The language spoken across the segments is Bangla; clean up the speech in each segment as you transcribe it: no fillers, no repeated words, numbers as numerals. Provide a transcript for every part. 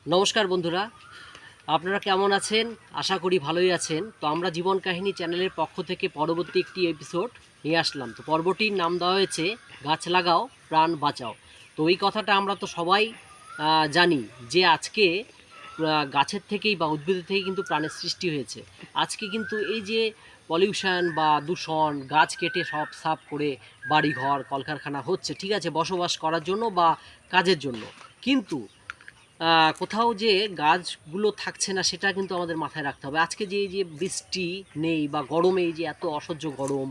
নমস্কার বন্ধুরা, আপনারা কেমন আছেন? আশা করি ভালোই আছেন। তো আমরা জীবন কাহিনী চ্যানেলের পক্ষ থেকে পরবর্তী একটি এপিসোড নিয়ে আসলাম। তো পর্বটির নাম দেওয়া হয়েছে গাছ লাগাও প্রাণ বাঁচাও। তো এই কথাটা আমরা তো সবাই জানি যে আজকে গাছের থেকেই বা উদ্ভিদের থেকেই কিন্তু প্রাণের সৃষ্টি হয়েছে। আজকে কিন্তু এই যে পলিউশন বা দূষণ, গাছ কেটে সব সাফ করে বাড়িঘর কলকারখানা হচ্ছে, ঠিক আছে, বসবাস করার জন্য বা কাজের জন্য, কিন্তু কোথাও যে গাছগুলো থাকছে না সেটা কিন্তু আমাদের মাথায় রাখতে হবে। আজকে যে এই যে বৃষ্টি নেই বা গরমে এই যে এত অসহ্য গরম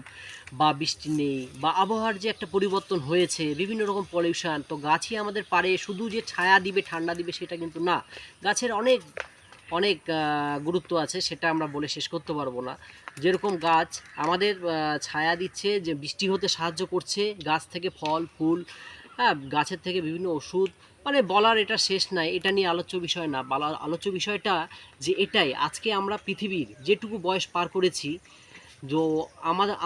বা বৃষ্টি নেই বা আবহাওয়ার যে একটা পরিবর্তন হয়েছে, বিভিন্ন রকম পলিউশন, তো গাছই আমাদের পারে শুধু যে ছায়া দিবে ঠান্ডা দিবে সেটা কিন্তু না। গাছের অনেক অনেক গুরুত্ব আছে, সেটা আমরা বলে শেষ করতে পারবো না। যেরকম গাছ আমাদের ছায়া দিচ্ছে, যে বৃষ্টি হতে সাহায্য করছে, গাছ থেকে ফল ফুল, হ্যাঁ, গাছের থেকে বিভিন্ন ওষুধ, মানে বলার এটা শেষ নাই। এটা নিয়ে আলোচ্য বিষয় না, বলার আলোচ্য বিষয়টা যে এটাই আজকে আমরা পৃথিবীর যেটুকু বয়স পার করেছি, তো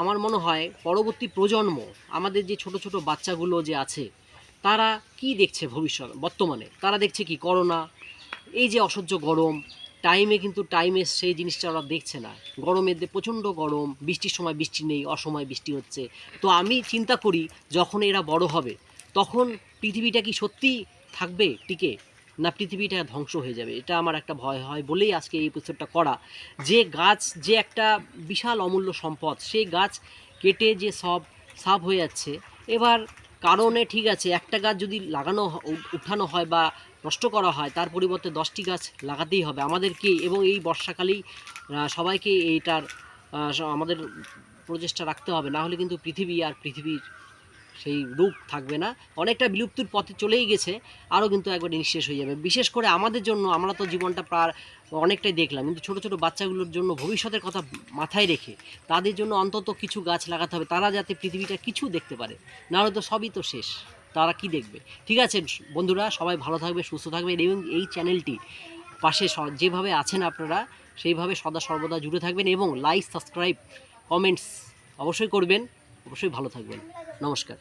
আমার মনে হয় পরবর্তী প্রজন্ম, আমাদের যে ছোট ছোট বাচ্চাগুলো যে আছে, তারা কি দেখছে ভবিষ্যৎ বর্তমানে? তারা দেখছে কি করোনা, এই যে অসহ্য গরম, টাইমে কিন্তু টাইমে সেই জিনিসটা ওরা দেখছে না। গরমের প্রচণ্ড গরম, বৃষ্টির সময় বৃষ্টি নেই, অসময়ে বৃষ্টি হচ্ছে। তো আমি চিন্তা করি যখন এরা বড় হবে তখন পৃথিবীটা কি সত্যি থাকবে টিকে, না পৃথিবীটা ধ্বংস হয়ে যাবে? এটা আমার একটা ভয় হয় বলেই আজকে এই এপিসোডটা করা। যে গাছ যে একটা বিশাল অমূল্য সম্পদ, সেই গাছ কেটে যে সব সাফ হয়ে যাচ্ছে। এবার কারণে ঠিক আছে, একটা গাছ যদি উঠানো হয় বা নষ্ট করা হয়, তার পরিবর্তে 10টি গাছ লাগাতেই হবে আমাদেরকে, এবং এই বর্ষাকালেই সবাইকে এইটার আমাদের প্রচেষ্টা রাখতে হবে। না হলে কিন্তু পৃথিবী আর পৃথিবীর সেই রূপ থাকবে না, অনেকটা বিলুপ্তির পথে চলেই গেছে, আরও কিন্তু একবার নিঃশেষ হয়ে যাবে। বিশেষ করে আমাদের জন্য, আমরা তো জীবনটা প্রায় অনেকটাই দেখলাম, কিন্তু ছোটো ছোটো বাচ্চাগুলোর জন্য ভবিষ্যতের কথা মাথায় রেখে তাদের জন্য অন্তত কিছু গাছ লাগাতে হবে, তারা যাতে পৃথিবীটা কিছু দেখতে পারে। নাহলে তো সবই তো শেষ, তারা কি দেখবে? ঠিক আছে বন্ধুরা, সবাই ভালো থাকবে, সুস্থ থাকবে, এবং এই চ্যানেলটি পাশে যেভাবে আছেন আপনারা সেইভাবে সদা সর্বদা জুড়ে থাকবেন, এবং লাইক সাবস্ক্রাইব কমেন্টস অবশ্যই করবেন। অবশ্যই ভালো থাকবেন। নমস্কার।